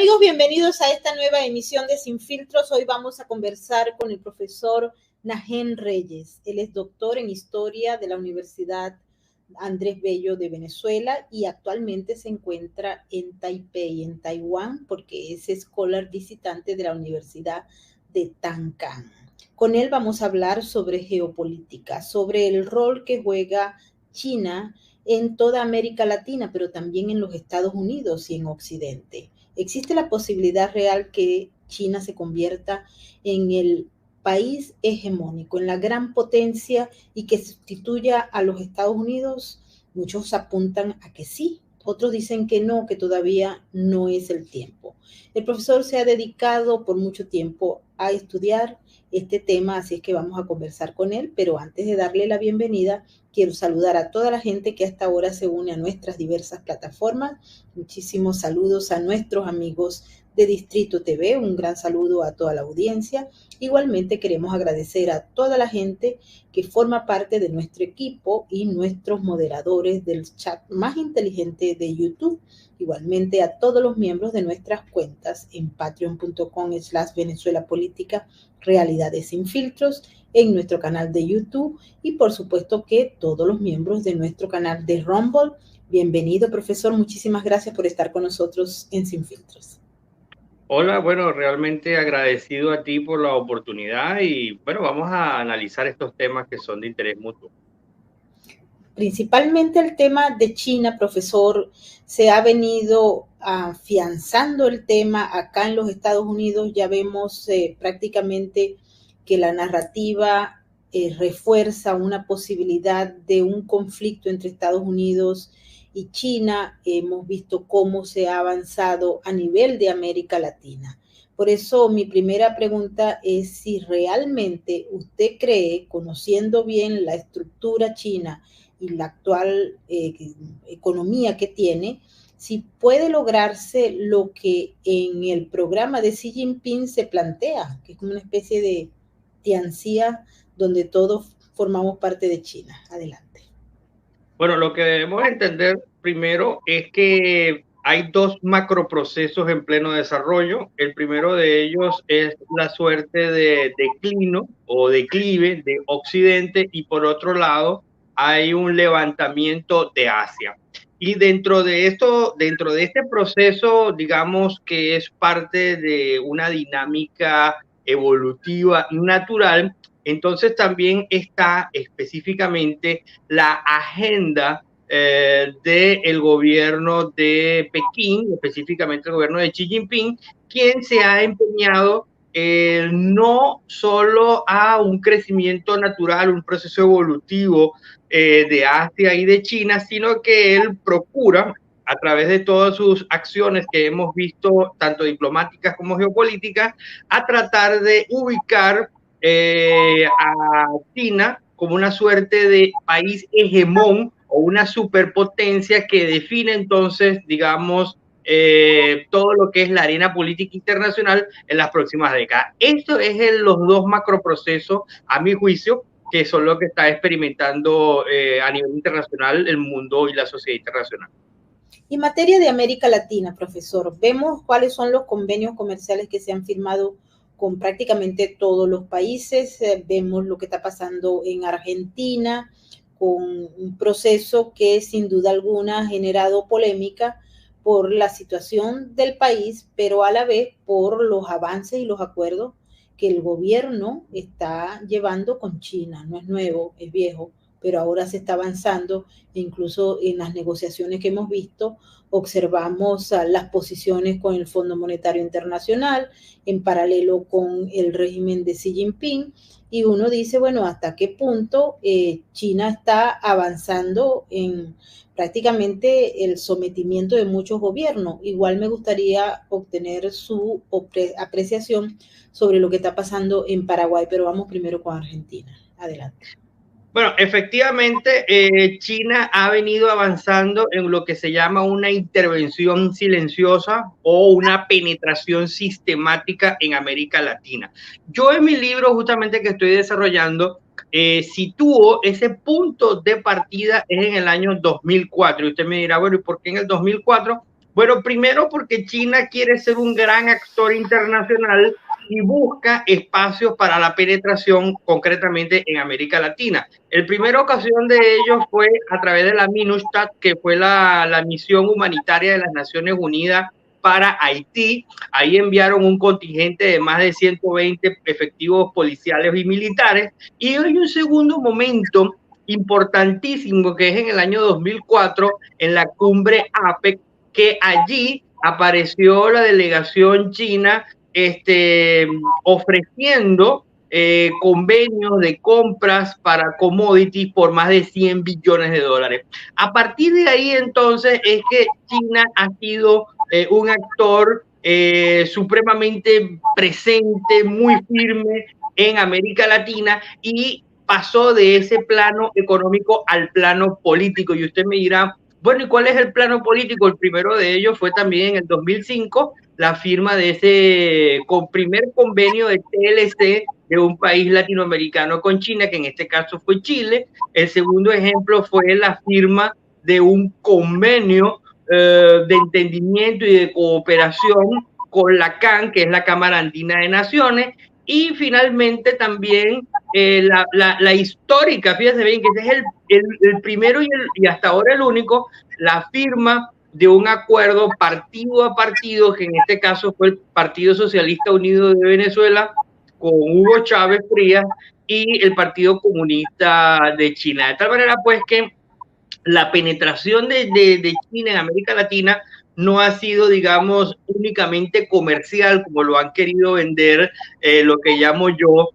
amigos, bienvenidos a esta nueva emisión de Sin Filtros. Hoy vamos a conversar con el profesor Najem Reyes. Él es doctor en Historia de la Universidad Andrés Bello de Venezuela y actualmente se encuentra en Taipei, en Taiwán, porque es scholar visitante de la Universidad de Tancán. Con él vamos a hablar sobre geopolítica, sobre el rol que juega China en toda América Latina, pero también en los Estados Unidos y en Occidente. ¿Existe la posibilidad real que China se convierta en el país hegemónico, en la gran potencia y que sustituya a los Estados Unidos? Muchos apuntan a que sí, otros dicen que no, que todavía no es el tiempo. El profesor se ha dedicado por mucho tiempo a estudiar este tema, así es que vamos a conversar con él, pero antes de darle la bienvenida, quiero saludar a toda la gente que hasta ahora se une a nuestras diversas plataformas. Muchísimos saludos a nuestros amigos de Distrito TV, un gran saludo a toda la audiencia. Igualmente queremos agradecer a toda la gente que forma parte de nuestro equipo y nuestros moderadores del chat más inteligente de YouTube. Igualmente a todos los miembros de nuestras cuentas en patreon.com/Venezuela Política, Realidades Sin Filtros, en nuestro canal de YouTube y por supuesto que todos los miembros de nuestro canal de Rumble. Bienvenido, profesor. Muchísimas gracias por estar con nosotros en Sin Filtros. Hola, bueno, realmente agradecido a ti por la oportunidad y bueno, vamos a analizar estos temas que son de interés mutuo. Principalmente el tema de China, profesor, se ha venido afianzando el tema acá en los Estados Unidos. Ya vemos prácticamente que la narrativa refuerza una posibilidad de un conflicto entre Estados Unidos y China. Hemos visto cómo se ha avanzado a nivel de América Latina. Por eso mi primera pregunta es si realmente usted cree, conociendo bien la estructura china y la actual economía que tiene, si puede lograrse lo que en el programa de Xi Jinping se plantea, que es como una especie de Tianjin donde todos formamos parte de China. Adelante. Bueno, lo que debemos entender primero es que hay dos macroprocesos en pleno desarrollo. El primero de ellos es la suerte de declino o declive de Occidente y por otro lado hay un levantamiento de Asia. Y dentro de este proceso, digamos que es parte de una dinámica evolutiva natural. Entonces también está específicamente la agenda del gobierno de Pekín, específicamente el gobierno de Xi Jinping, quien se ha empeñado no solo a un crecimiento natural, un proceso evolutivo de Asia y de China, sino que él procura, a través de todas sus acciones que hemos visto, tanto diplomáticas como geopolíticas, a tratar de ubicar a China como una suerte de país hegemón o una superpotencia que define entonces, digamos, todo lo que es la arena política internacional en las próximas décadas. Esto es los dos macroprocesos, a mi juicio, que son lo que está experimentando a nivel internacional el mundo y la sociedad internacional. En materia de América Latina, profesor, vemos cuáles son los convenios comerciales que se han firmado con prácticamente todos los países. Vemos lo que está pasando en Argentina, con un proceso que sin duda alguna ha generado polémica por la situación del país, pero a la vez por los avances y los acuerdos que el gobierno está llevando con China. No es nuevo, es viejo, pero ahora se está avanzando e incluso en las negociaciones que hemos visto observamos las posiciones con el Fondo Monetario Internacional en paralelo con el régimen de Xi Jinping y uno dice, bueno, ¿hasta qué punto China está avanzando en prácticamente el sometimiento de muchos gobiernos? Igual me gustaría obtener su apreciación sobre lo que está pasando en Paraguay, pero vamos primero con Argentina. Adelante. Bueno, efectivamente, China ha venido avanzando en lo que se llama una intervención silenciosa o una penetración sistemática en América Latina. Yo en mi libro justamente que estoy desarrollando, sitúo ese punto de partida es en el año 2004. Y usted me dirá, bueno, ¿y por qué en el 2004? Bueno, primero porque China quiere ser un gran actor internacional y busca espacios para la penetración, concretamente en América Latina. La primera ocasión de ello fue a través de la MINUSTAH, que fue la misión humanitaria de las Naciones Unidas para Haití. Ahí enviaron un contingente de más de 120 efectivos policiales y militares. Y hay un segundo momento importantísimo, que es en el año 2004, en la cumbre APEC, que allí apareció la delegación china ofreciendo convenios de compras para commodities por más de 100 billones de dólares. A partir de ahí, entonces, es que China ha sido un actor supremamente presente, muy firme en América Latina, y pasó de ese plano económico al plano político. Y usted me dirá, bueno, ¿y cuál es el plano político? El primero de ellos fue también en el 2005 la firma de ese primer convenio de TLC de un país latinoamericano con China, que en este caso fue Chile. El segundo ejemplo fue la firma de un convenio de entendimiento y de cooperación con la CAN, que es la Cámara Andina de Naciones, y finalmente también la histórica, fíjense bien, que ese es el primero y hasta ahora el único, la firma de un acuerdo partido a partido, que en este caso fue el Partido Socialista Unido de Venezuela, con Hugo Chávez Frías, y el Partido Comunista de China. De tal manera, pues, que la penetración de China en América Latina no ha sido, digamos, únicamente comercial, como lo han querido vender, lo que llamo yo,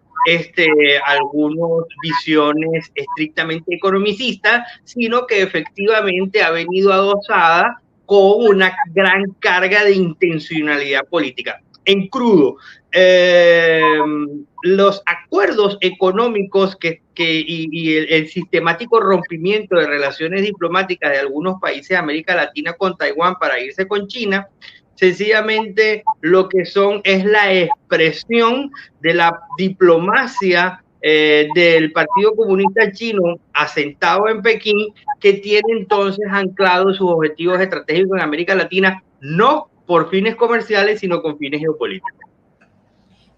algunos visiones estrictamente economicistas, sino que efectivamente ha venido adosada con una gran carga de intencionalidad política. En crudo, los acuerdos económicos y el sistemático rompimiento de relaciones diplomáticas de algunos países de América Latina con Taiwán para irse con China, sencillamente lo que son es la expresión de la diplomacia del Partido Comunista Chino asentado en Pekín, que tiene entonces anclados sus objetivos estratégicos en América Latina, no por fines comerciales, sino con fines geopolíticos.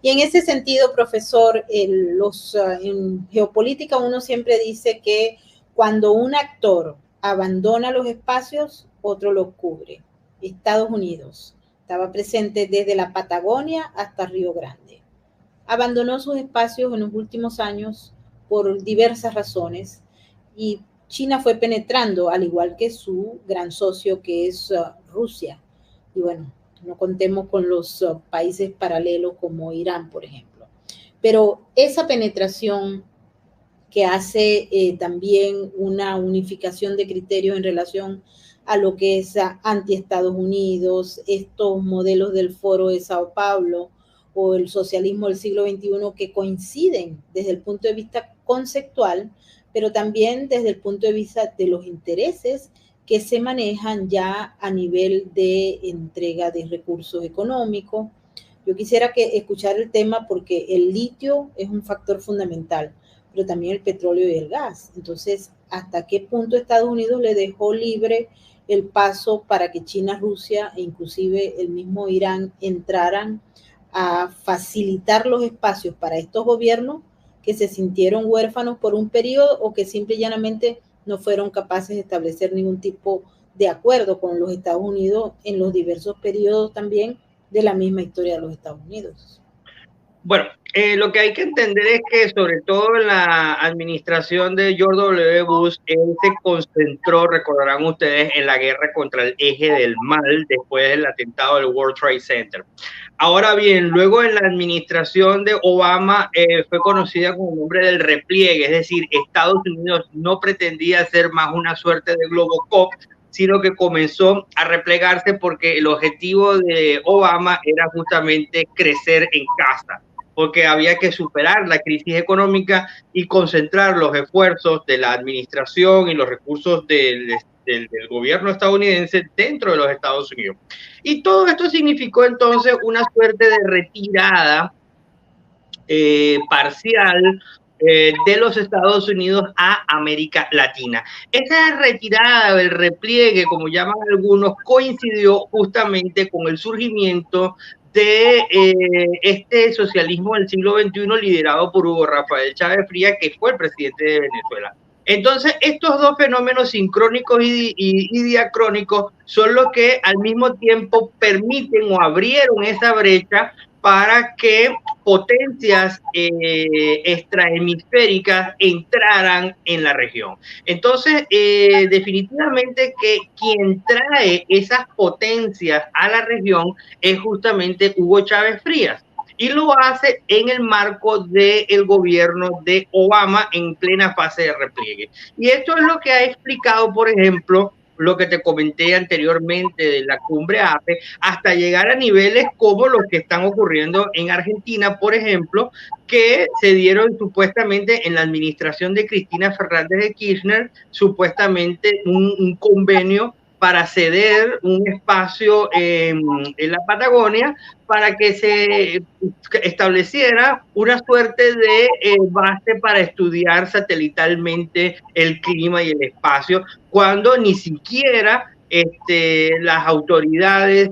Y en ese sentido, profesor, en geopolítica uno siempre dice que cuando un actor abandona los espacios, otro los cubre. Estados Unidos estaba presente desde la Patagonia hasta Río Grande. Abandonó sus espacios en los últimos años por diversas razones y China fue penetrando, al igual que su gran socio, que es Rusia. Y bueno, no contemos con los países paralelos como Irán, por ejemplo. Pero esa penetración que hace también una unificación de criterios en relación a lo que es anti-Estados Unidos, estos modelos del Foro de Sao Paulo o el socialismo del siglo XXI, que coinciden desde el punto de vista conceptual, pero también desde el punto de vista de los intereses que se manejan ya a nivel de entrega de recursos económicos. Yo quisiera escuchar el tema porque el litio es un factor fundamental, pero también el petróleo y el gas. Entonces, ¿hasta qué punto Estados Unidos le dejó libre el paso para que China, Rusia e inclusive el mismo Irán entraran a facilitar los espacios para estos gobiernos que se sintieron huérfanos por un periodo o que simple y llanamente no fueron capaces de establecer ningún tipo de acuerdo con los Estados Unidos en los diversos periodos también de la misma historia de los Estados Unidos? Bueno, lo que hay que entender es que sobre todo en la administración de George W. Bush, él se concentró, recordarán ustedes, en la guerra contra el eje del mal después del atentado del World Trade Center. Ahora bien, luego en la administración de Obama fue conocida como el nombre del repliegue, es decir, Estados Unidos no pretendía ser más una suerte de Globocop, sino que comenzó a replegarse porque el objetivo de Obama era justamente crecer en casa, porque había que superar la crisis económica y concentrar los esfuerzos de la administración y los recursos del gobierno estadounidense dentro de los Estados Unidos. Y todo esto significó entonces una suerte de retirada parcial de los Estados Unidos a América Latina. Esa retirada, el repliegue, como llaman algunos, coincidió justamente con el surgimiento de este socialismo del siglo XXI liderado por Hugo Rafael Chávez Frías, que fue el presidente de Venezuela. Entonces, estos dos fenómenos sincrónicos y diacrónicos son los que al mismo tiempo permiten o abrieron esa brecha para que potencias extrahemisféricas entraran en la región. Entonces, definitivamente que quien trae esas potencias a la región es justamente Hugo Chávez Frías. Y lo hace en el marco del gobierno de Obama en plena fase de repliegue. Y esto es lo que ha explicado, por ejemplo, lo que te comenté anteriormente de la cumbre APE, hasta llegar a niveles como los que están ocurriendo en Argentina, por ejemplo, que se dieron supuestamente en la administración de Cristina Fernández de Kirchner, supuestamente un convenio para ceder un espacio en la Patagonia para que se estableciera una suerte de base para estudiar satelitalmente el clima y el espacio, cuando ni siquiera las autoridades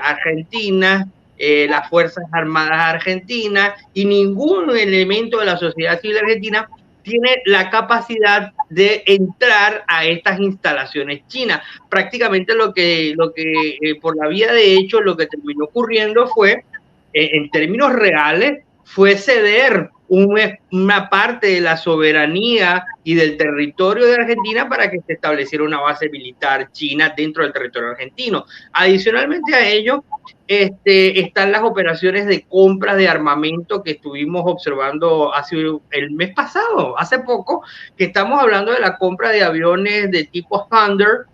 argentinas, las Fuerzas Armadas Argentinas y ningún elemento de la sociedad civil argentina tiene la capacidad de entrar a estas instalaciones chinas. Prácticamente lo que por la vía de hecho, lo que terminó ocurriendo fue, en términos reales, fue ceder una parte de la soberanía y del territorio de Argentina para que se estableciera una base militar china dentro del territorio argentino. Adicionalmente a ello, están las operaciones de compra de armamento que estuvimos observando el mes pasado, hace poco, que estamos hablando de la compra de aviones de tipo Thunder,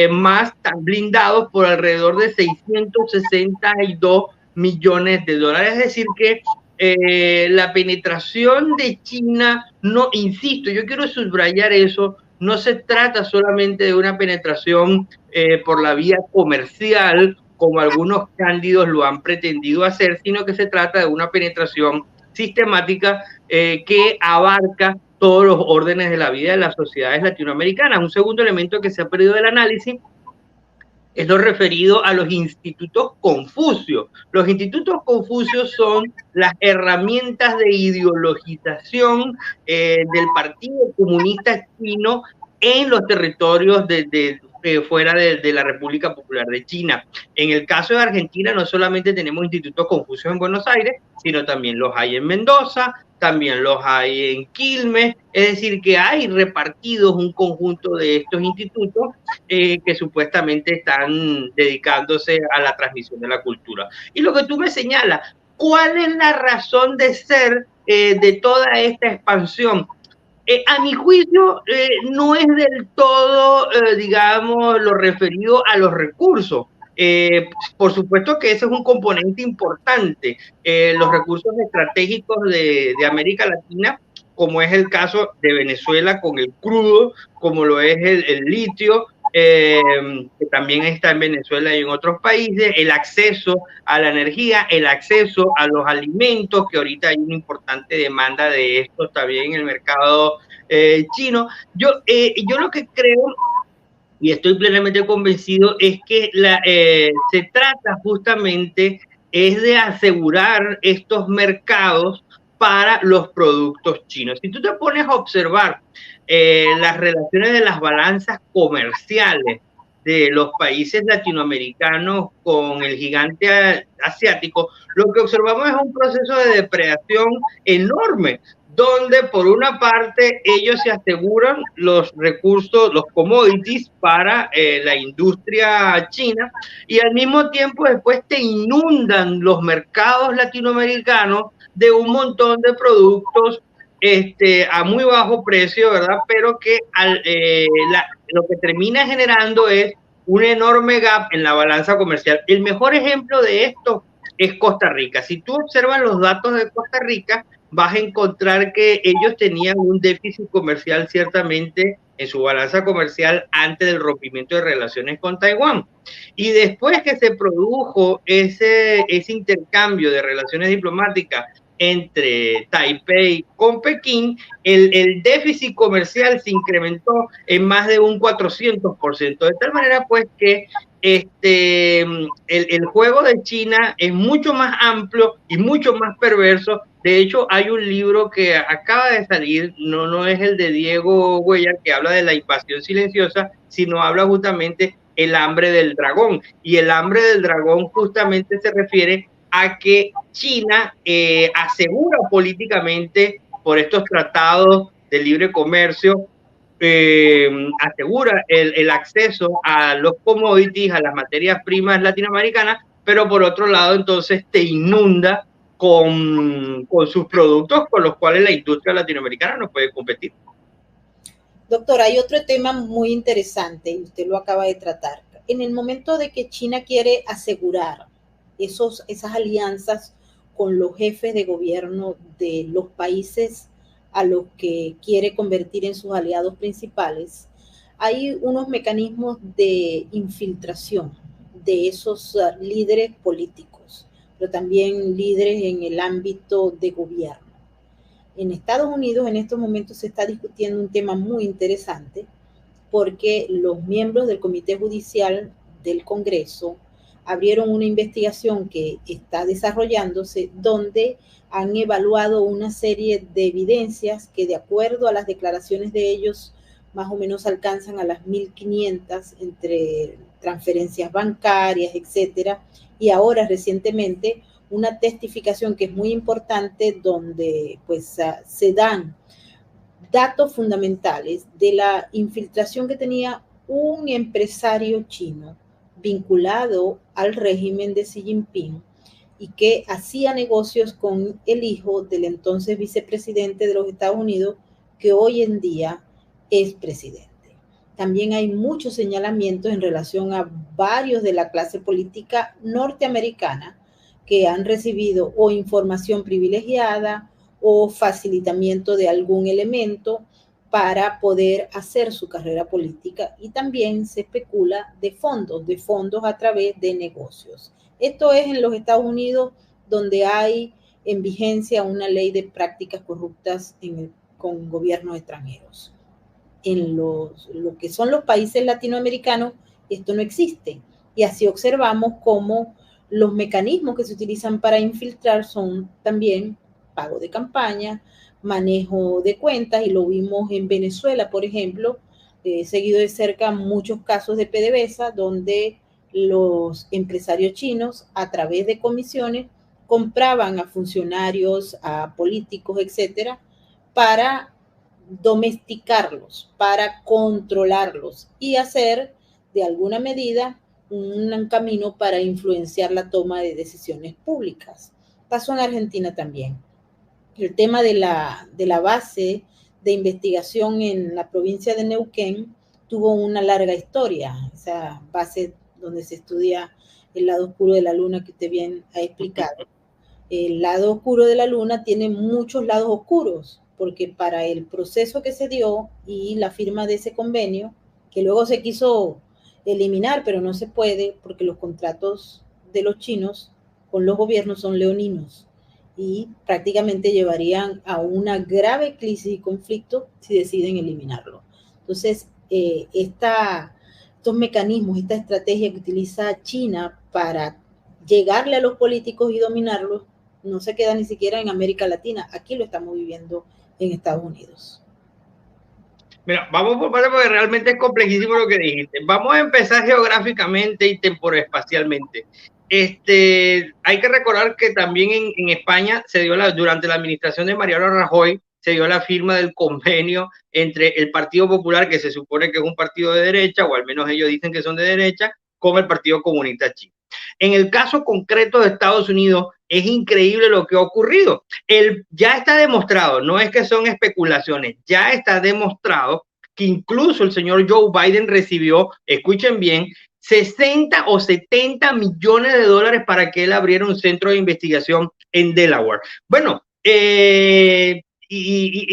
más blindados por alrededor de 662 millones de dólares. Es decir que la penetración de China, no, insisto, yo quiero subrayar eso, no se trata solamente de una penetración por la vía comercial, como algunos cándidos lo han pretendido hacer, sino que se trata de una penetración sistemática que abarca todos los órdenes de la vida de las sociedades latinoamericanas. Un segundo elemento que se ha perdido del análisis es lo referido a los institutos Confucio. Los institutos Confucio son las herramientas de ideologización del Partido Comunista Chino en los territorios fuera de la República Popular de China. En el caso de Argentina no solamente tenemos institutos Confucios en Buenos Aires, sino también los hay en Mendoza, también los hay en Quilmes, es decir, que hay repartidos un conjunto de estos institutos que supuestamente están dedicándose a la transmisión de la cultura. Y lo que tú me señalas, ¿cuál es la razón de ser de toda esta expansión? A mi juicio, no es del todo, digamos, lo referido a los recursos. Por supuesto que ese es un componente importante. Los recursos estratégicos de América Latina, como es el caso de Venezuela con el crudo, como lo es el litio, que también está en Venezuela y en otros países, el acceso a la energía, el acceso a los alimentos, que ahorita hay una importante demanda de esto también en el mercado chino. Yo lo que creo, y estoy plenamente convencido, es que se trata justamente es de asegurar estos mercados para los productos chinos. Si tú te pones a observar las relaciones de las balanzas comerciales de los países latinoamericanos con el gigante asiático, lo que observamos es un proceso de depredación enorme, donde por una parte ellos se aseguran los recursos, los commodities para la industria china, y al mismo tiempo después te inundan los mercados latinoamericanos de un montón de productos a muy bajo precio, ¿verdad? Pero que lo que termina generando es un enorme gap en la balanza comercial. El mejor ejemplo de esto es Costa Rica. Si tú observas los datos de Costa Rica, vas a encontrar que ellos tenían un déficit comercial ciertamente en su balanza comercial antes del rompimiento de relaciones con Taiwán. Y después que se produjo ese intercambio de relaciones diplomáticas entre Taipei con Pekín, el déficit comercial se incrementó en más de un 400%. De tal manera, pues, que el juego de China es mucho más amplio y mucho más perverso. De hecho, hay un libro que acaba de salir, no es el de Diego Cuéllar, que habla de la invasión silenciosa, sino habla justamente el hambre del dragón. Y el hambre del dragón justamente se refiere a que China asegura políticamente por estos tratados de libre comercio, asegura el acceso a los commodities, a las materias primas latinoamericanas, pero por otro lado entonces te inunda con sus productos con los cuales la industria latinoamericana no puede competir. Doctor, hay otro tema muy interesante y usted lo acaba de tratar. En el momento de que China quiere asegurar esas alianzas con los jefes de gobierno de los países a los que quiere convertir en sus aliados principales, hay unos mecanismos de infiltración de esos líderes políticos, pero también líderes en el ámbito de gobierno. En Estados Unidos en estos momentos se está discutiendo un tema muy interesante porque los miembros del Comité Judicial del Congreso abrieron una investigación que está desarrollándose donde han evaluado una serie de evidencias que de acuerdo a las declaraciones de ellos más o menos alcanzan a las 1.500 entre transferencias bancarias, etcétera, y ahora recientemente una testificación que es muy importante donde pues se dan datos fundamentales de la infiltración que tenía un empresario chino vinculado al régimen de Xi Jinping y que hacía negocios con el hijo del entonces vicepresidente de los Estados Unidos, que hoy en día es presidente. También hay muchos señalamientos en relación a varios de la clase política norteamericana que han recibido o información privilegiada o facilitamiento de algún elemento para poder hacer su carrera política, y también se especula de fondos a través de negocios. Esto es en los Estados Unidos, donde hay en vigencia una ley de prácticas corruptas con gobiernos extranjeros. En lo que son los países latinoamericanos, esto no existe. Y así observamos cómo los mecanismos que se utilizan para infiltrar son también pago de campaña, manejo de cuentas, y lo vimos en Venezuela, por ejemplo, seguido de cerca muchos casos de PDVSA, donde los empresarios chinos, a través de comisiones, compraban a funcionarios, a políticos, etcétera, para domesticarlos, para controlarlos y hacer de alguna medida un camino para influenciar la toma de decisiones públicas. Pasó en Argentina también. El tema de la base de investigación en la provincia de Neuquén tuvo una larga historia. Esa base donde se estudia el lado oscuro de la luna que usted bien ha explicado. El lado oscuro de la luna tiene muchos lados oscuros, porque para el proceso que se dio y la firma de ese convenio, que luego se quiso eliminar, pero no se puede porque los contratos de los chinos con los gobiernos son leoninos y prácticamente llevarían a una grave crisis y conflicto si deciden eliminarlo. Entonces, estos mecanismos, esta estrategia que utiliza China para llegarle a los políticos y dominarlos, no se queda ni siquiera en América Latina. Aquí lo estamos viviendo en Estados Unidos. Mira, vamos por partes porque realmente es complejísimo lo que dijiste. Vamos a empezar geográficamente y temporoespacialmente. Hay que recordar que también en España se dio durante la administración de Mariano Rajoy, se dio la firma del convenio entre el Partido Popular, que se supone que es un partido de derecha, o al menos ellos dicen que son de derecha, con el Partido Comunista Chino. En el caso concreto de Estados Unidos, es increíble lo que ha ocurrido. Ya está demostrado, no es que son especulaciones, ya está demostrado que incluso el señor Joe Biden recibió, escuchen bien, 60 o 70 millones de dólares para que él abriera un centro de investigación en Delaware. Bueno, y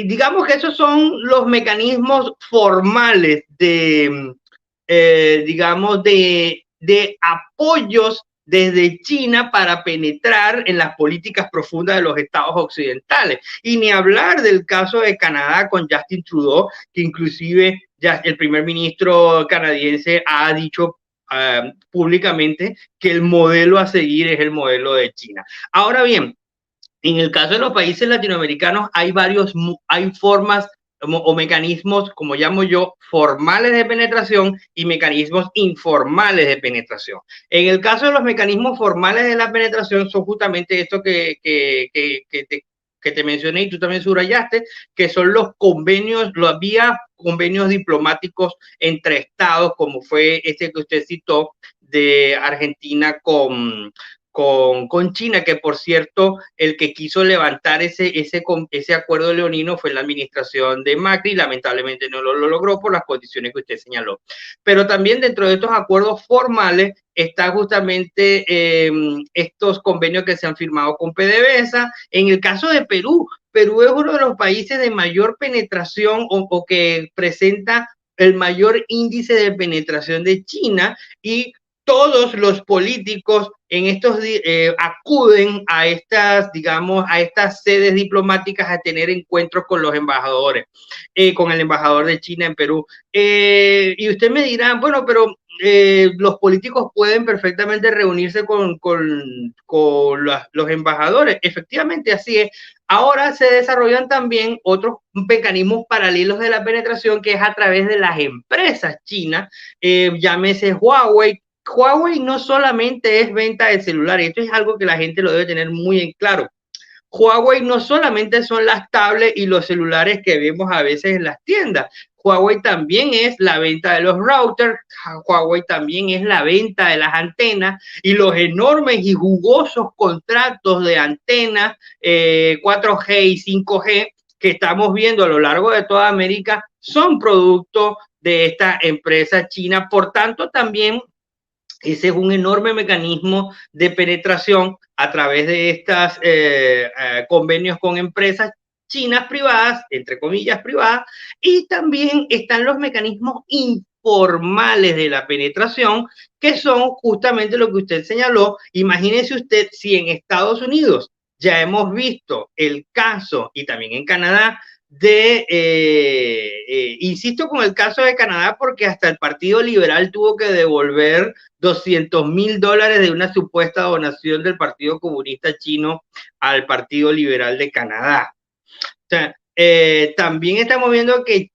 digamos que esos son los mecanismos formales de, digamos, de apoyos desde China para penetrar en las políticas profundas de los estados occidentales. Y ni hablar del caso de Canadá con Justin Trudeau, que inclusive ya el primer ministro canadiense ha dicho públicamente que el modelo a seguir es el modelo de China. Ahora bien, en el caso de los países latinoamericanos hay formas o mecanismos, como llamo yo, formales de penetración y mecanismos informales de penetración. En el caso de los mecanismos formales de la penetración son justamente esto que te mencioné y tú también subrayaste, que son los convenios, había convenios diplomáticos entre estados, como fue este que usted citó de Argentina con China, que por cierto, el que quiso levantar ese acuerdo leonino fue la administración de Macri, lamentablemente no lo logró por las condiciones que usted señaló. Pero también dentro de estos acuerdos formales está justamente estos convenios que se han firmado con PDVSA. En el caso de Perú, Perú es uno de los países de mayor penetración o que presenta el mayor índice de penetración de China, y todos los políticos en estos acuden a estas, digamos, a estas sedes diplomáticas a tener encuentros con los embajadores, con el embajador de China en Perú. Y usted me dirá, bueno, pero los políticos pueden perfectamente reunirse con los embajadores. Efectivamente, así es. Ahora se desarrollan también otros mecanismos paralelos de la penetración, que es a través de las empresas chinas, llámese Huawei. Huawei no solamente es venta de celulares, esto es algo que la gente lo debe tener muy en claro. Huawei no solamente son las tablets y los celulares que vemos a veces en las tiendas. Huawei también es la venta de los routers, Huawei también es la venta de las antenas, y los enormes y jugosos contratos de antenas 4G y 5G que estamos viendo a lo largo de toda América son producto de esta empresa china. Por tanto, también ese es un enorme mecanismo de penetración a través de estos convenios con empresas chinas privadas, entre comillas privadas, y también están los mecanismos informales de la penetración, que son justamente lo que usted señaló. Imagínese usted si en Estados Unidos ya hemos visto el caso, y también en Canadá, insisto con el caso de Canadá porque hasta el Partido Liberal tuvo que devolver $200,000 de una supuesta donación del Partido Comunista Chino al Partido Liberal de Canadá. O sea, también estamos viendo que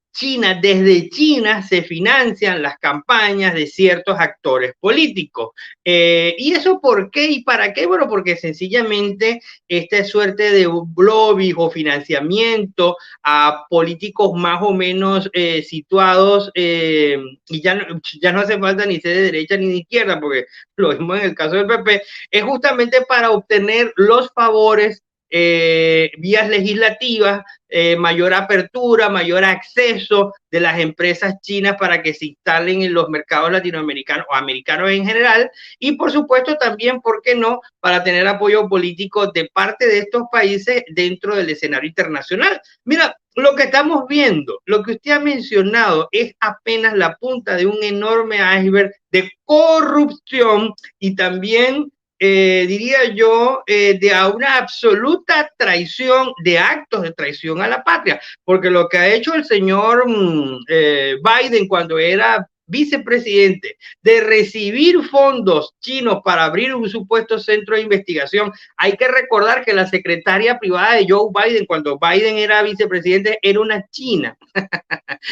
desde China se financian las campañas de ciertos actores políticos. ¿Y eso por qué y para qué? Bueno, porque sencillamente esta suerte de lobby o financiamiento a políticos más o menos situados, y ya no hace falta ni ser de derecha ni de izquierda, porque lo vimos en el caso del PP, es justamente para obtener los favores, vías legislativas, mayor apertura, mayor acceso de las empresas chinas para que se instalen en los mercados latinoamericanos o americanos en general, y por supuesto también, ¿por qué no?, para tener apoyo político de parte de estos países dentro del escenario internacional. Mira, lo que estamos viendo, lo que usted ha mencionado, es apenas la punta de un enorme iceberg de corrupción y también diría yo, de una absoluta traición, de actos de traición a la patria, porque lo que ha hecho el señor Biden cuando era vicepresidente, de recibir fondos chinos para abrir un supuesto centro de investigación. Hay que recordar que la secretaria privada de Joe Biden, cuando Biden era vicepresidente, era una china.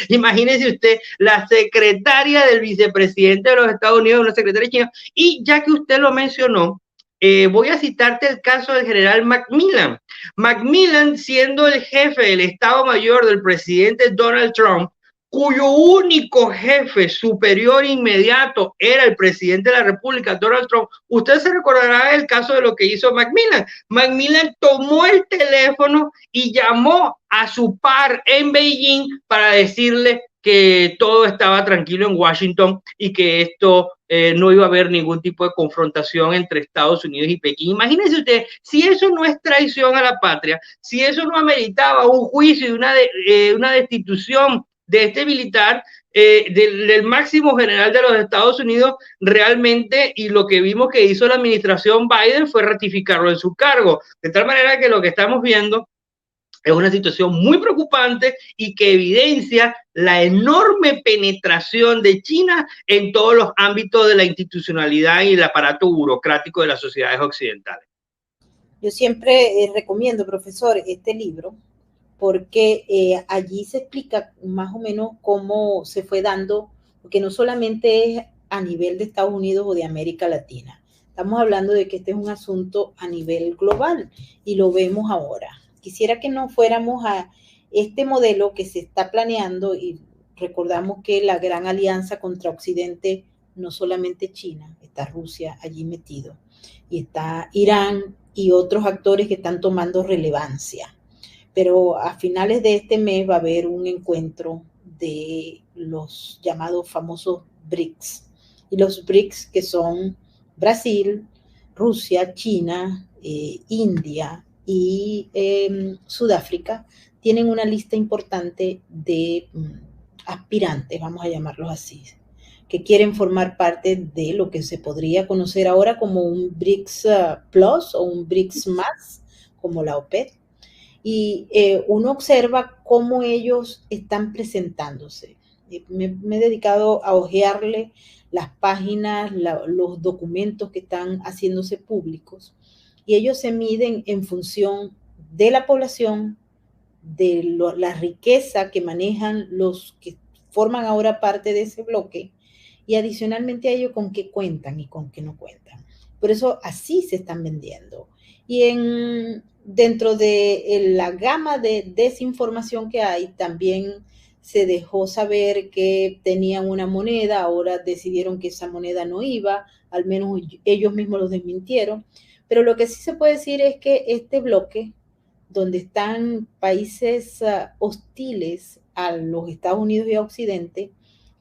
Imagínese usted, la secretaria del vicepresidente de los Estados Unidos, una secretaria china. Y ya que usted lo mencionó, voy a citarte el caso del general Macmillan. Macmillan, siendo el jefe del Estado Mayor del presidente Donald Trump, cuyo único jefe superior inmediato era el presidente de la República, Donald Trump. Usted se recordará el caso de lo que hizo Macmillan. Macmillan tomó el teléfono y llamó a su par en Beijing para decirle que todo estaba tranquilo en Washington y que esto no iba a haber ningún tipo de confrontación entre Estados Unidos y Pekín. Imagínense usted, si eso no es traición a la patria, si eso no ameritaba un juicio y una destitución de este militar, del máximo general de los Estados Unidos realmente, y lo que vimos que hizo la administración Biden fue ratificarlo en su cargo, de tal manera que lo que estamos viendo es una situación muy preocupante y que evidencia la enorme penetración de China en todos los ámbitos de la institucionalidad y el aparato burocrático de las sociedades occidentales. Yo siempre recomiendo, profesor, este libro, porque allí se explica más o menos cómo se fue dando, porque no solamente es a nivel de Estados Unidos o de América Latina, estamos hablando de que este es un asunto a nivel global y lo vemos ahora. Quisiera que no fuéramos a este modelo que se está planeando y recordamos que la gran alianza contra Occidente, no solamente China, está Rusia allí metido y está Irán y otros actores que están tomando relevancia. Pero a finales de este mes va a haber un encuentro de los llamados famosos BRICS. Y los BRICS que son Brasil, Rusia, China, India y Sudáfrica, tienen una lista importante de aspirantes, vamos a llamarlos así, que quieren formar parte de lo que se podría conocer ahora como un BRICS Plus o un BRICS más, como la OPEP. Y uno observa cómo ellos están presentándose. Me he dedicado a hojearle las páginas, los documentos que están haciéndose públicos, y ellos se miden en función de la población, de la riqueza que manejan los que forman ahora parte de ese bloque, y adicionalmente a ello con qué cuentan y con qué no cuentan. Por eso así se están vendiendo. Y dentro de la gama de desinformación que hay, también se dejó saber que tenían una moneda, ahora decidieron que esa moneda no iba, al menos ellos mismos los desmintieron. Pero lo que sí se puede decir es que este bloque, donde están países hostiles a los Estados Unidos y a Occidente,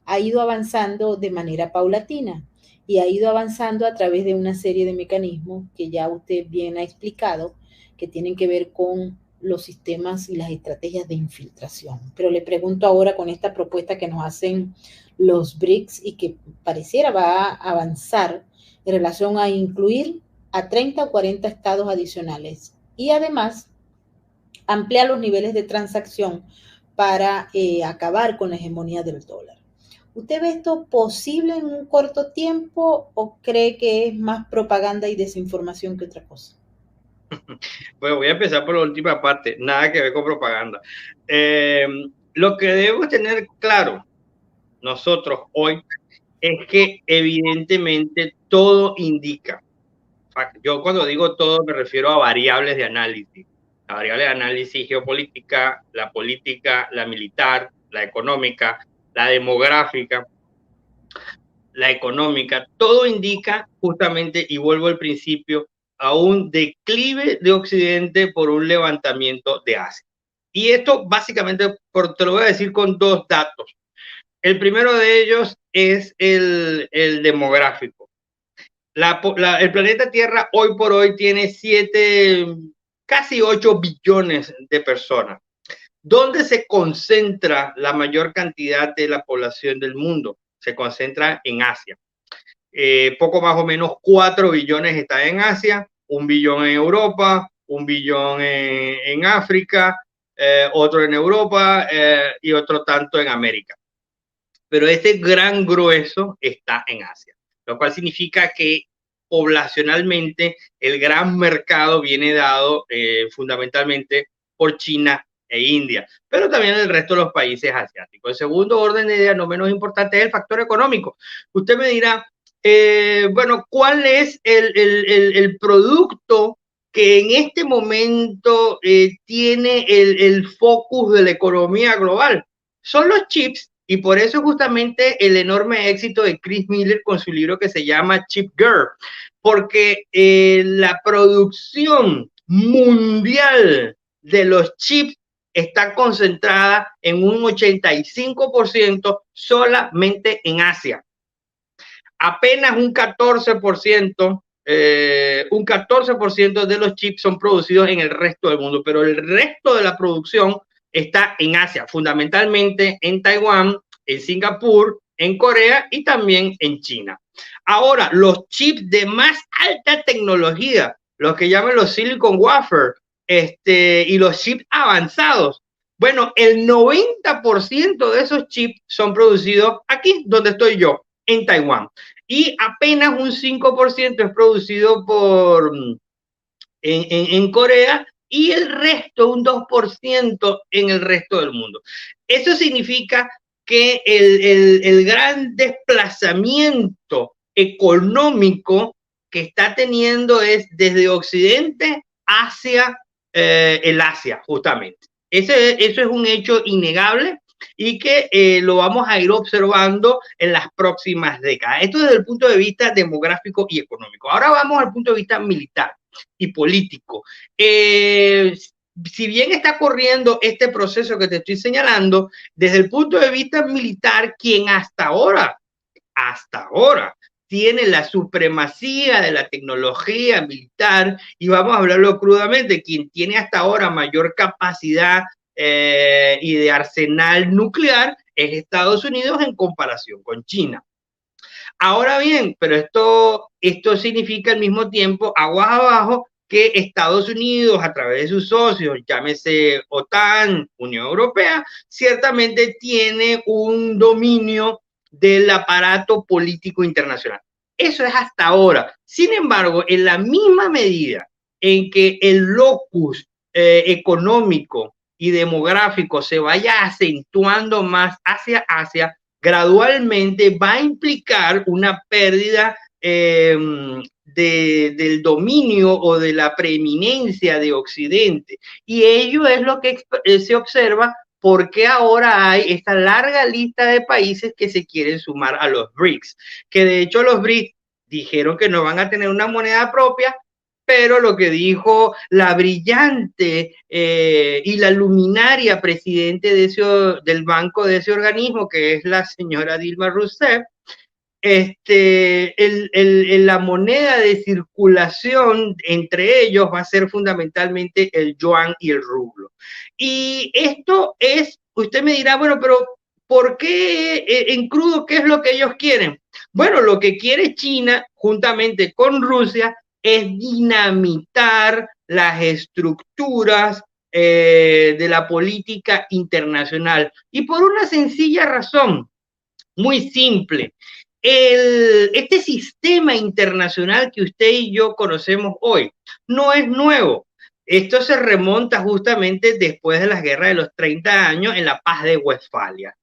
ha ido avanzando de manera paulatina y ha ido avanzando a través de una serie de mecanismos que ya usted bien ha explicado, que tienen que ver con los sistemas y las estrategias de infiltración. Pero le pregunto ahora con esta propuesta que nos hacen los BRICS y que pareciera va a avanzar en relación a incluir a 30 o 40 estados adicionales y además ampliar los niveles de transacción para acabar con la hegemonía del dólar. ¿Usted ve esto posible en un corto tiempo o cree que es más propaganda y desinformación que otra cosa? Bueno, voy a empezar por la última parte, nada que ver con propaganda. Lo que debemos tener claro nosotros hoy es que evidentemente todo indica, yo cuando digo todo me refiero a variables de análisis, la variable de análisis geopolítica, la militar, la económica, la demográfica, la económica, todo indica justamente, y vuelvo al principio, a un declive de Occidente por un levantamiento de Asia. Y esto básicamente, te lo voy a decir con dos datos. El primero de ellos es el demográfico. El planeta Tierra hoy por hoy tiene casi 8 billones de personas. ¿Dónde se concentra la mayor cantidad de la población del mundo? Se concentra en Asia. Poco más o menos 4 billones están en Asia, 1 billón en Europa, 1 billón en África, otro en Europa y otro tanto en América. Pero este gran grueso está en Asia, lo cual significa que poblacionalmente el gran mercado viene dado fundamentalmente por China e India, pero también el resto de los países asiáticos. El segundo orden de ideas, no menos importante, es el factor económico. Usted me dirá, bueno, ¿cuál es el producto que en este momento tiene el focus de la economía global? Son los chips, y por eso justamente el enorme éxito de Chris Miller con su libro que se llama Chip Girl, porque la producción mundial de los chips está concentrada en un 85% solamente en Asia. Apenas un 14% de los chips son producidos en el resto del mundo, pero el resto de la producción está en Asia, fundamentalmente en Taiwán, en Singapur, en Corea y también en China. Ahora, los chips de más alta tecnología, los que llaman los silicon wafer, y los chips avanzados, bueno, el 90% de esos chips son producidos aquí, donde estoy yo, en Taiwán. Y apenas un 5% es producido en Corea y el resto, un 2% en el resto del mundo. Eso significa que el gran desplazamiento económico que está teniendo es desde Occidente hacia el Asia, justamente. Eso es un hecho innegable y que lo vamos a ir observando en las próximas décadas. Esto desde el punto de vista demográfico y económico. Ahora vamos al punto de vista militar y político. Si bien está corriendo este proceso que te estoy señalando, desde el punto de vista militar, quien hasta ahora, tiene la supremacía de la tecnología militar, y vamos a hablarlo crudamente, quien tiene hasta ahora mayor capacidad y de arsenal nuclear es Estados Unidos en comparación con China. Ahora bien, pero esto significa al mismo tiempo, aguas abajo, que Estados Unidos, a través de sus socios, llámese OTAN, Unión Europea, ciertamente tiene un dominio del aparato político internacional. Eso es hasta ahora. Sin embargo, en la misma medida en que el locus económico y demográfico se vaya acentuando más hacia Asia, gradualmente va a implicar una pérdida del dominio o de la preeminencia de Occidente. Y ello es lo que se observa porque ahora hay esta larga lista de países que se quieren sumar a los BRICS, que de hecho los BRICS dijeron que no van a tener una moneda propia, pero lo que dijo la brillante y la luminaria presidente del banco de ese organismo, que es la señora Dilma Rousseff, la moneda de circulación entre ellos va a ser fundamentalmente el yuan y el rublo. Y esto es, usted me dirá, bueno, pero ¿por qué en crudo qué es lo que ellos quieren? Bueno, lo que quiere China, juntamente con Rusia, es dinamitar las estructuras de la política internacional. Y por una sencilla razón, muy simple. Este sistema internacional que usted y yo conocemos hoy no es nuevo. Esto se remonta justamente después de las guerras de los 30 años en la paz de Westfalia.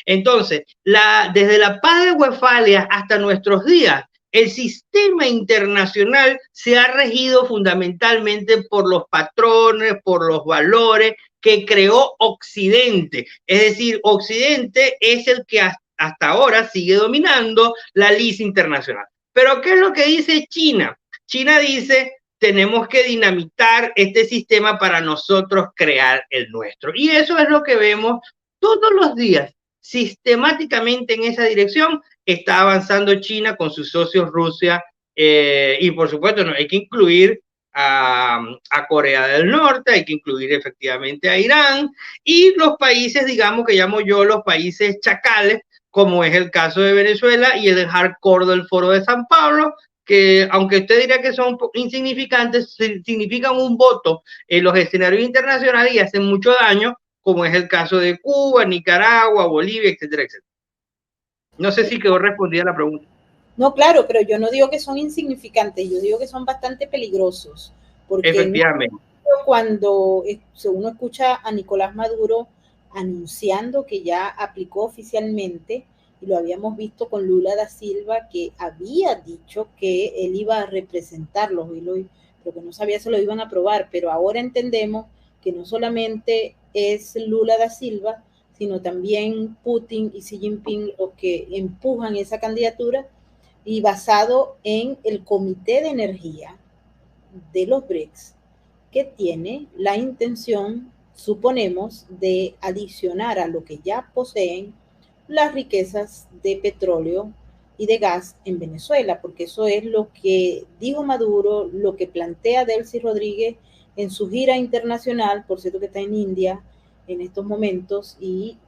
Entonces, desde la paz de Westfalia hasta nuestros días, el sistema internacional se ha regido fundamentalmente por los patrones, por los valores que creó Occidente. Es decir, Occidente es el que hasta ahora sigue dominando la lista internacional. Pero ¿qué es lo que dice China? China dice, tenemos que dinamitar este sistema para nosotros crear el nuestro. Y eso es lo que vemos todos los días. Sistemáticamente en esa dirección está avanzando China con sus socios Rusia y por supuesto no hay que incluir a Corea del Norte, hay que incluir efectivamente a Irán y los países, digamos que llamo yo los países chacales, como es el caso de Venezuela y el hardcore del Foro de San Pablo, que aunque usted diría que son insignificantes, significan un voto en los escenarios internacionales y hacen mucho daño, como es el caso de Cuba, Nicaragua, Bolivia, etcétera, etcétera. No sé si quedó respondida la pregunta. No, claro, pero yo no digo que son insignificantes, yo digo que son bastante peligrosos. Porque efectivamente, cuando uno escucha a Nicolás Maduro anunciando que ya aplicó oficialmente, y lo habíamos visto con Lula da Silva, que había dicho que él iba a representarlos, pero que no sabía si lo iban a aprobar, pero ahora entendemos que no solamente es Lula da Silva, sino también Putin y Xi Jinping los que empujan esa candidatura, y basado en el Comité de Energía de los BRICS, que tiene la intención, suponemos, de adicionar a lo que ya poseen las riquezas de petróleo y de gas en Venezuela, porque eso es lo que dijo Maduro, lo que plantea Delcy Rodríguez en su gira internacional, por cierto que está en India, en estos momentos y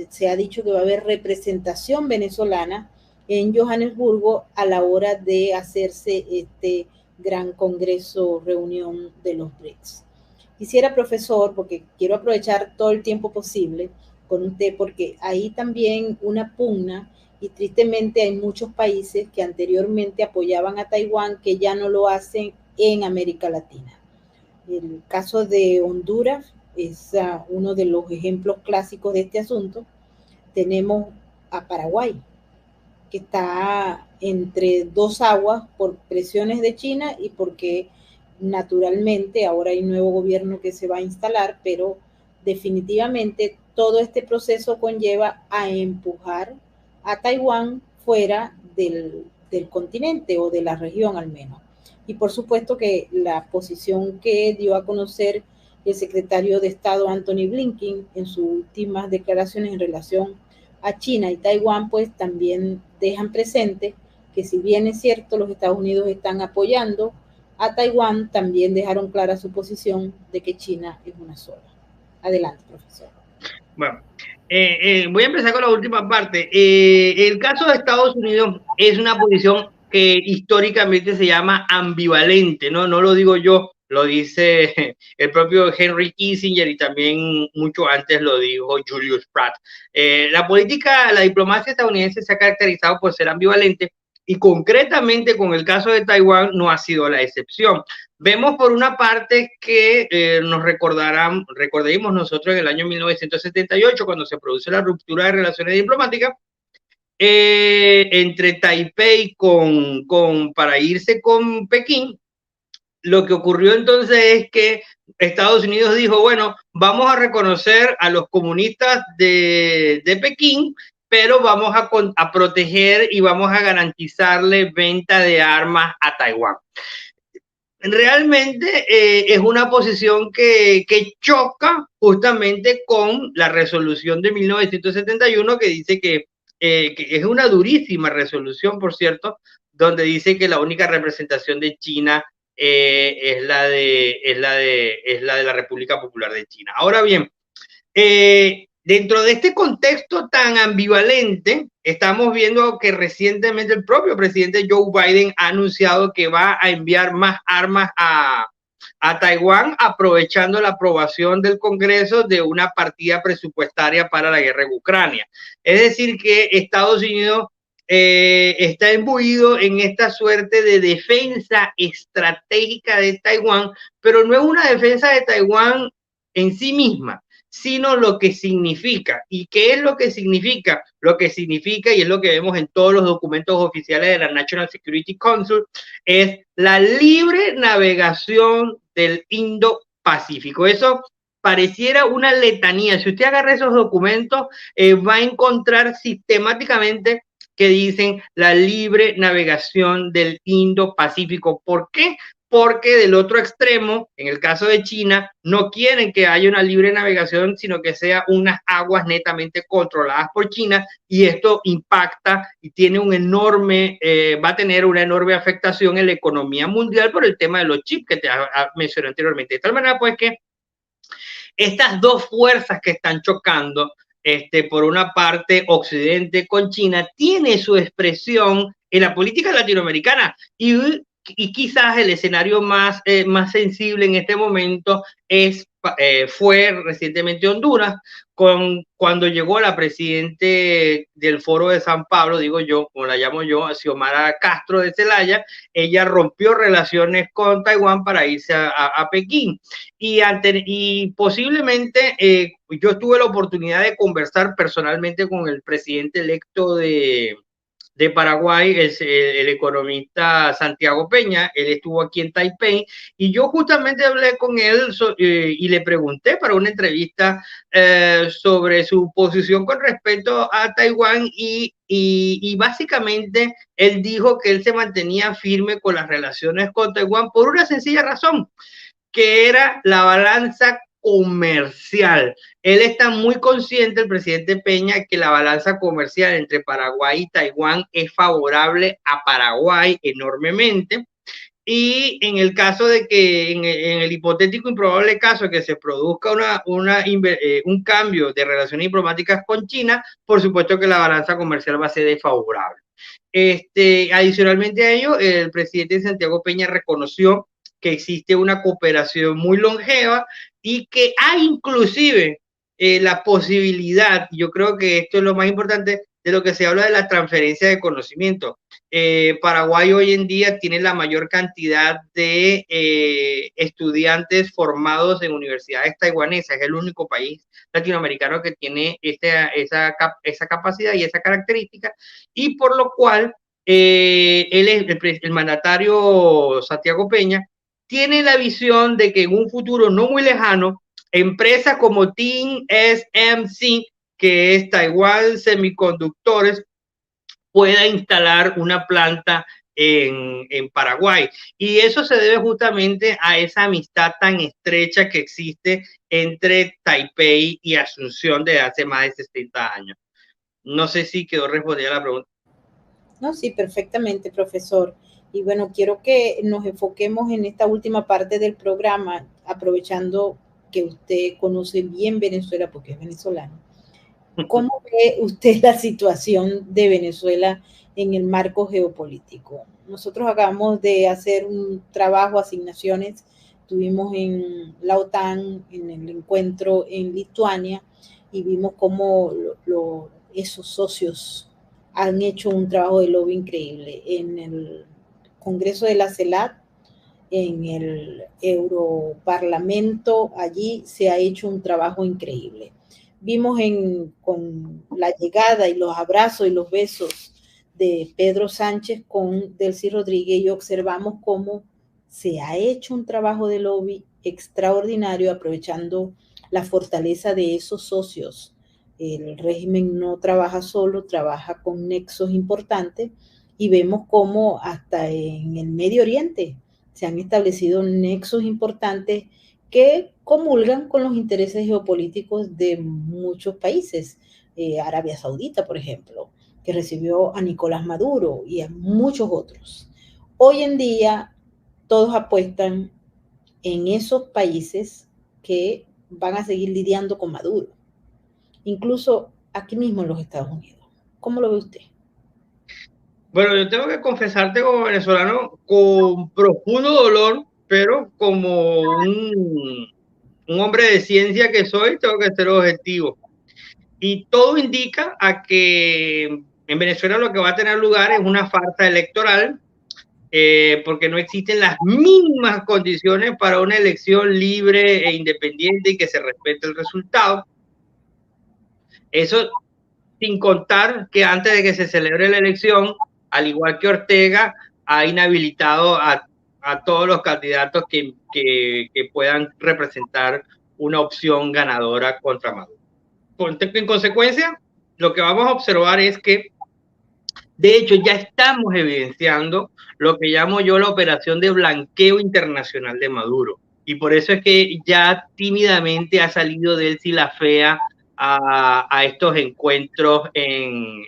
se ha dicho que va a haber representación venezolana en Johannesburgo a la hora de hacerse este gran congreso, reunión de los BRICS. Quisiera, profesor, porque quiero aprovechar todo el tiempo posible con usted, porque hay también una pugna y tristemente hay muchos países que anteriormente apoyaban a Taiwán que ya no lo hacen en América Latina. El caso de Honduras es uno de los ejemplos clásicos de este asunto. Tenemos a Paraguay, que está entre dos aguas por presiones de China y porque naturalmente ahora hay un nuevo gobierno que se va a instalar, pero definitivamente todo este proceso conlleva a empujar a Taiwán fuera del continente o de la región al menos. Y por supuesto que la posición que dio a conocer el secretario de Estado Anthony Blinken en sus últimas declaraciones en relación a China y Taiwán, pues también dejan presente que si bien es cierto los Estados Unidos están apoyando a Taiwán, también dejaron clara su posición de que China es una sola. Adelante, profesor. Bueno, voy a empezar con la última parte. El caso de Estados Unidos es una posición que históricamente se llama ambivalente, ¿no? No lo digo yo, lo dice el propio Henry Kissinger y también mucho antes lo dijo Julius Pratt. La diplomacia estadounidense se ha caracterizado por ser ambivalente y concretamente con el caso de Taiwán no ha sido la excepción. Vemos por una parte que nos recordaremos nosotros en el año 1978, cuando se produce la ruptura de relaciones diplomáticas entre Taipei para irse con Pekín. Lo que ocurrió entonces es que Estados Unidos dijo, bueno, vamos a reconocer a los comunistas de Pekín, pero vamos a proteger y vamos a garantizarle venta de armas a Taiwán. Realmente es una posición que choca justamente con la resolución de 1971 que dice que es una durísima resolución, por cierto, donde dice que la única representación de China es la de la República Popular de China. Ahora bien, dentro de este contexto tan ambivalente, estamos viendo que recientemente el propio presidente Joe Biden ha anunciado que va a enviar más armas a Taiwán, aprovechando la aprobación del Congreso de una partida presupuestaria para la guerra en Ucrania. Es decir, que Estados Unidos está imbuido en esta suerte de defensa estratégica de Taiwán, pero no es una defensa de Taiwán en sí misma, sino lo que significa. ¿Y qué es lo que significa? Lo que significa, y es lo que vemos en todos los documentos oficiales de la National Security Council, es la libre navegación del Indo-Pacífico. Eso pareciera una letanía. Si usted agarra esos documentos, va a encontrar sistemáticamente que dicen la libre navegación del Indo-Pacífico. ¿Por qué? Porque del otro extremo, en el caso de China, no quieren que haya una libre navegación, sino que sea unas aguas netamente controladas por China, y esto impacta y tiene va a tener una enorme afectación en la economía mundial por el tema de los chips que te mencioné anteriormente. De tal manera, pues, que estas dos fuerzas que están chocando, por una parte Occidente con China, tiene su expresión en la política latinoamericana y quizás el escenario más sensible en este momento fue recientemente Honduras, cuando llegó la presidente del Foro de San Pablo, digo yo, como la llamo yo, Xiomara Castro de Celaya. Ella rompió relaciones con Taiwán para irse a Pekín. Y posiblemente yo tuve la oportunidad de conversar personalmente con el presidente electo de Paraguay, el economista Santiago Peña. Él estuvo aquí en Taipei y yo justamente hablé con él y le pregunté para una entrevista sobre su posición con respecto a Taiwán y básicamente él dijo que él se mantenía firme con las relaciones con Taiwán por una sencilla razón, que era la balanza comercial. Él está muy consciente, el presidente Peña, que la balanza comercial entre Paraguay y Taiwán es favorable a Paraguay enormemente. y en el caso de que, en el hipotético improbable caso que se produzca un cambio de relaciones diplomáticas con China, por supuesto que la balanza comercial va a ser desfavorable. Adicionalmente a ello, el presidente Santiago Peña reconoció que existe una cooperación muy longeva y que hay inclusive la posibilidad, yo creo que esto es lo más importante, de lo que se habla de la transferencia de conocimiento. Paraguay hoy en día tiene la mayor cantidad de estudiantes formados en universidades taiwanesas, es el único país latinoamericano que tiene esa capacidad y esa característica, y por lo cual el mandatario Santiago Peña tiene la visión de que en un futuro no muy lejano, empresas como TSMC, que es Taiwan Semiconductores, pueda instalar una planta en Paraguay. Y eso se debe justamente a esa amistad tan estrecha que existe entre Taipei y Asunción de hace más de 60 años. No sé si quedó respondida la pregunta. No, sí, perfectamente, profesor. Y bueno, quiero que nos enfoquemos en esta última parte del programa, aprovechando que usted conoce bien Venezuela porque es venezolano. ¿Cómo ve usted la situación de Venezuela en el marco geopolítico? Nosotros acabamos de hacer un trabajo, asignaciones, estuvimos en la OTAN, en el encuentro en Lituania, y vimos cómo esos socios han hecho un trabajo de lobby increíble. En el Congreso de la CELAC, en el Europarlamento, allí se ha hecho un trabajo increíble. Vimos con la llegada y los abrazos y los besos de Pedro Sánchez con Delcy Rodríguez, y observamos cómo se ha hecho un trabajo de lobby extraordinario aprovechando la fortaleza de esos socios. El régimen no trabaja solo, trabaja con nexos importantes, y vemos cómo hasta en el Medio Oriente se han establecido nexos importantes que comulgan con los intereses geopolíticos de muchos países. Arabia Saudita, por ejemplo, que recibió a Nicolás Maduro y a muchos otros. Hoy en día todos apuestan en esos países que van a seguir lidiando con Maduro, incluso aquí mismo en los Estados Unidos. ¿Cómo lo ve usted? Bueno, yo tengo que confesarte como venezolano con profundo dolor, pero como un hombre de ciencia que soy, tengo que ser objetivo. Y todo indica a que en Venezuela lo que va a tener lugar es una farsa electoral, porque no existen las mínimas condiciones para una elección libre e independiente y que se respete el resultado. Eso sin contar que antes de que se celebre la elección, al igual que Ortega, ha inhabilitado a todos los candidatos que puedan representar una opción ganadora contra Maduro. En consecuencia, lo que vamos a observar es que, de hecho, ya estamos evidenciando lo que llamo yo la operación de blanqueo internacional de Maduro. Y por eso es que ya tímidamente ha salido de él la fea a estos encuentros en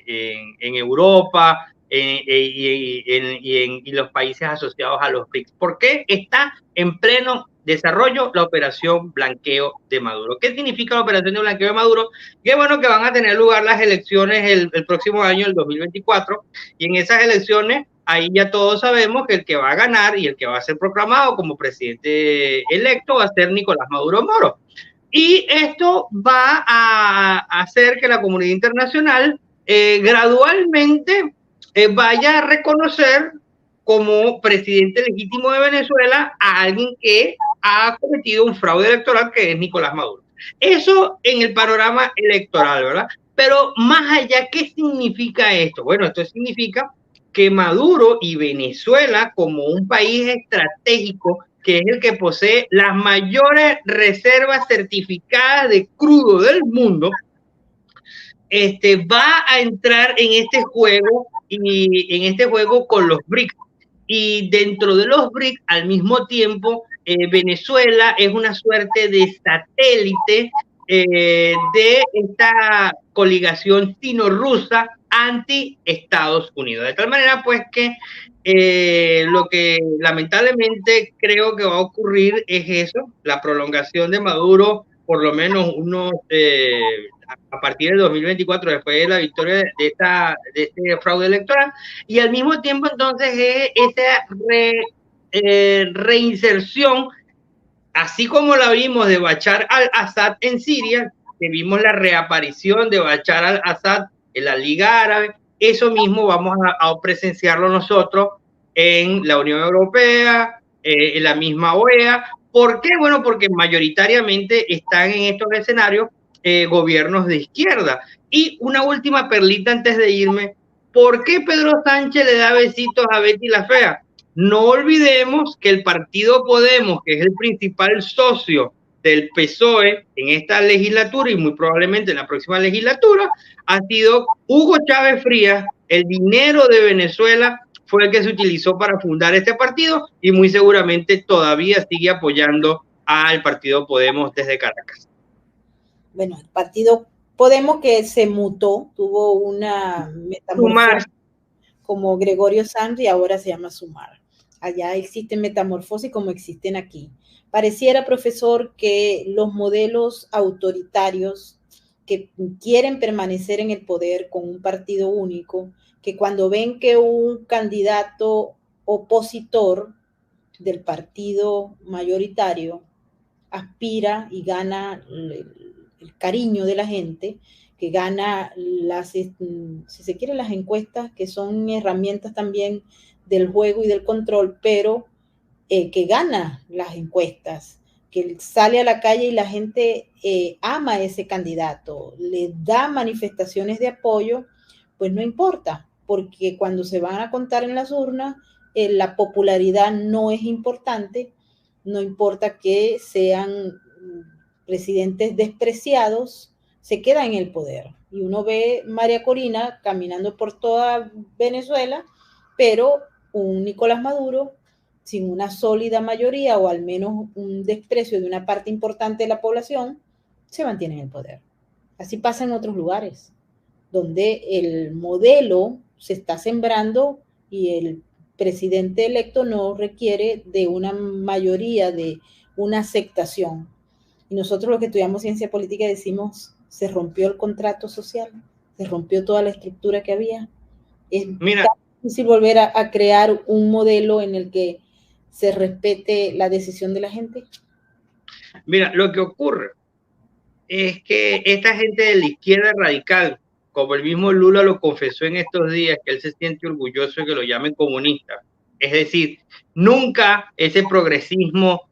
Europa y los países asociados a los BRICS. ¿Por qué está en pleno desarrollo la operación blanqueo de Maduro? ¿Qué significa la operación de blanqueo de Maduro? Qué bueno que van a tener lugar las elecciones el próximo año, el 2024, y en esas elecciones ahí ya todos sabemos que el que va a ganar y el que va a ser proclamado como presidente electo va a ser Nicolás Maduro Moro. Y esto va a hacer que la comunidad internacional gradualmente vaya a reconocer como presidente legítimo de Venezuela a alguien que ha cometido un fraude electoral, que es Nicolás Maduro. Eso en el panorama electoral, ¿verdad? Pero más allá, ¿qué significa esto? Bueno, esto significa que Maduro y Venezuela, como un país estratégico, que es el que posee las mayores reservas certificadas de crudo del mundo, va a entrar en este juego y en este juego con los BRICS. Y dentro de los BRICS, al mismo tiempo, Venezuela es una suerte de satélite de esta coligación sino-rusa anti-Estados Unidos. De tal manera, pues, que lo que lamentablemente creo que va a ocurrir es eso, la prolongación de Maduro, por lo menos a partir del 2024, después de la victoria de este fraude electoral, y al mismo tiempo entonces es esa reinserción, así como la vimos de Bashar al-Assad en Siria, que vimos la reaparición de Bashar al-Assad en la Liga Árabe. Eso mismo vamos a presenciarlo nosotros en la Unión Europea, en la misma OEA. ¿Por qué? Bueno, porque mayoritariamente están en estos escenarios gobiernos de izquierda. Y una última perlita antes de irme, ¿por qué Pedro Sánchez le da besitos a Betty la Fea? No olvidemos que el partido Podemos, que es el principal socio del PSOE en esta legislatura y muy probablemente en la próxima legislatura, ha sido Hugo Chávez Frías. El dinero de Venezuela fue el que se utilizó para fundar este partido y muy seguramente todavía sigue apoyando al partido Podemos desde Caracas. Bueno, el partido Podemos, que se mutó, tuvo una metamorfosis como Gregorio Sanz y ahora se llama Sumar. Allá existen metamorfosis como existen aquí. Pareciera, profesor, que los modelos autoritarios que quieren permanecer en el poder con un partido único, que cuando ven que un candidato opositor del partido mayoritario aspira y gana el cariño de la gente, que gana si se quiere, las encuestas, que son herramientas también del juego y del control, pero que gana las encuestas, que sale a la calle y la gente ama a ese candidato, le da manifestaciones de apoyo, pues no importa, porque cuando se van a contar en las urnas, la popularidad no es importante, no importa que sean presidentes despreciados, se queda en el poder. Y uno ve María Corina caminando por toda Venezuela, pero un Nicolás Maduro sin una sólida mayoría o al menos un desprecio de una parte importante de la población, se mantiene en el poder. Así pasa en otros lugares, donde el modelo se está sembrando y el presidente electo no requiere de una mayoría, de una aceptación. Y nosotros los que estudiamos ciencia política decimos, se rompió el contrato social, se rompió toda la estructura que había. Es difícil volver a crear un modelo en el que se respete la decisión de la gente. Mira, lo que ocurre es que esta gente de la izquierda radical, como el mismo Lula lo confesó en estos días, que él se siente orgulloso de que lo llamen comunista. Es decir, nunca ese progresismo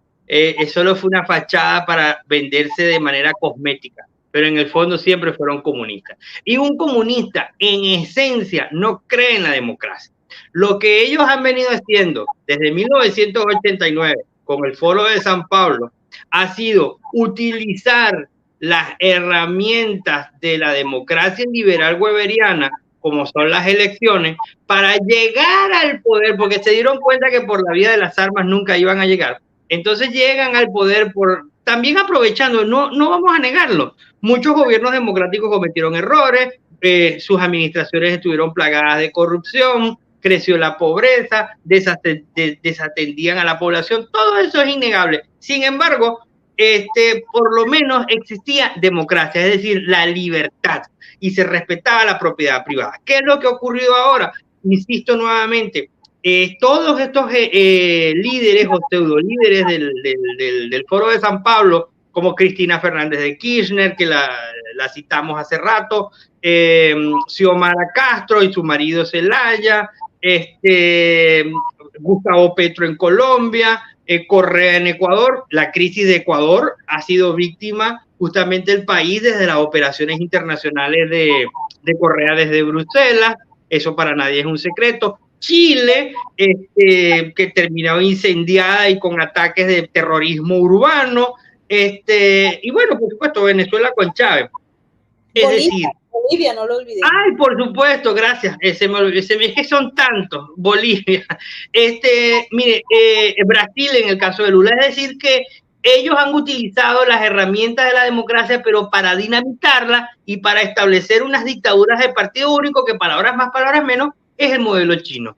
solo fue una fachada para venderse de manera cosmética, pero en el fondo siempre fueron comunistas. Y un comunista, en esencia, no cree en la democracia. Lo que ellos han venido haciendo desde 1989 con el Foro de San Pablo ha sido utilizar las herramientas de la democracia liberal weberiana, como son las elecciones, para llegar al poder, porque se dieron cuenta que por la vía de las armas nunca iban a llegar. Entonces llegan al poder también aprovechando, no vamos a negarlo, muchos gobiernos democráticos cometieron errores, sus administraciones estuvieron plagadas de corrupción, creció la pobreza, desatendían a la población, todo eso es innegable. Sin embargo, por lo menos existía democracia, es decir, la libertad, y se respetaba la propiedad privada. ¿Qué es lo que ha ocurrido ahora? Insisto nuevamente, todos estos líderes o pseudolíderes del Foro de San Pablo, como Cristina Fernández de Kirchner, que la citamos hace rato, Xiomara Castro y su marido Zelaya, Gustavo Petro en Colombia, Correa en Ecuador. La crisis de Ecuador ha sido víctima justamente el país desde las operaciones internacionales de Correa desde Bruselas, eso para nadie es un secreto. Chile, que terminó incendiada y con ataques de terrorismo urbano, y bueno, por supuesto, Venezuela con Chávez. Es decir, Bolivia, no lo olvidé. Ay, por supuesto, gracias. Es que son tantos. Bolivia. Mire, Brasil en el caso de Lula. Es decir, que ellos han utilizado las herramientas de la democracia, pero para dinamitarla y para establecer unas dictaduras de partido único que, palabras más, palabras menos, es el modelo chino.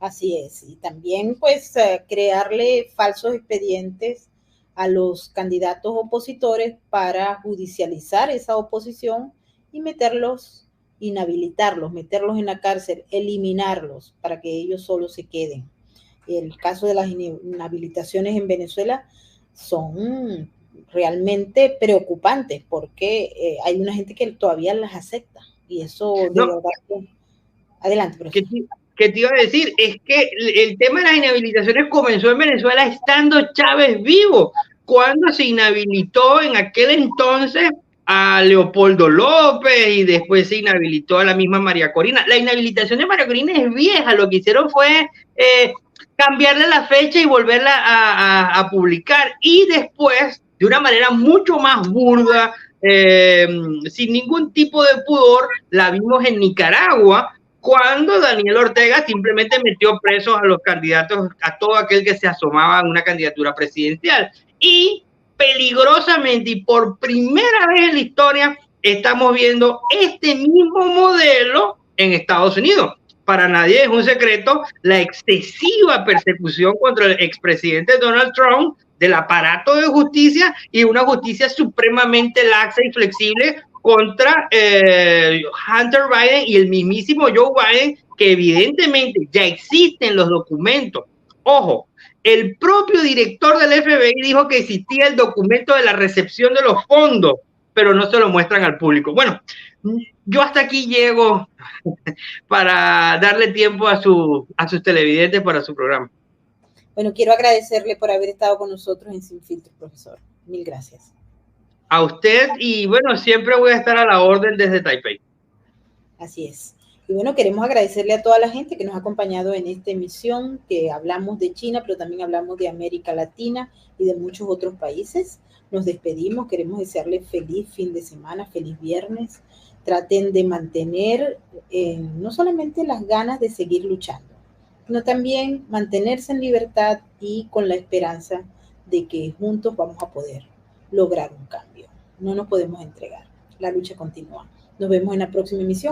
Así es, y también pues crearle falsos expedientes a los candidatos opositores para judicializar esa oposición y meterlos, inhabilitarlos, meterlos en la cárcel, eliminarlos para que ellos solo se queden. El caso de las inhabilitaciones en Venezuela son realmente preocupantes porque hay una gente que todavía las acepta y eso de No, verdad que... Adelante, profesor. ¿Qué te iba a decir? Es que el tema de las inhabilitaciones comenzó en Venezuela estando Chávez vivo, cuando se inhabilitó en aquel entonces a Leopoldo López y después se inhabilitó a la misma María Corina. La inhabilitación de María Corina es vieja, lo que hicieron fue cambiarle la fecha y volverla a publicar, y después, de una manera mucho más burda, sin ningún tipo de pudor, la vimos en Nicaragua, cuando Daniel Ortega simplemente metió presos a los candidatos, a todo aquel que se asomaba a una candidatura presidencial. Y peligrosamente, y por primera vez en la historia, estamos viendo este mismo modelo en Estados Unidos. Para nadie es un secreto la excesiva persecución contra el expresidente Donald Trump del aparato de justicia, y una justicia supremamente laxa y flexible contra Hunter Biden y el mismísimo Joe Biden, que evidentemente ya existen los documentos. Ojo, el propio director del FBI dijo que existía el documento de la recepción de los fondos, pero no se lo muestran al público. Bueno, yo hasta aquí llego para darle tiempo a sus televidentes para su programa. Bueno, quiero agradecerle por haber estado con nosotros en Sin Filtro, profesor. Mil gracias. A usted, y bueno, siempre voy a estar a la orden desde Taipei. Así es. Y bueno, queremos agradecerle a toda la gente que nos ha acompañado en esta emisión, que hablamos de China, pero también hablamos de América Latina y de muchos otros países. Nos despedimos, queremos desearle feliz fin de semana, feliz viernes. Traten de mantener no solamente las ganas de seguir luchando, sino también mantenerse en libertad y con la esperanza de que juntos vamos a poder lograr un cambio. No nos podemos entregar. La lucha continúa. Nos vemos en la próxima emisión.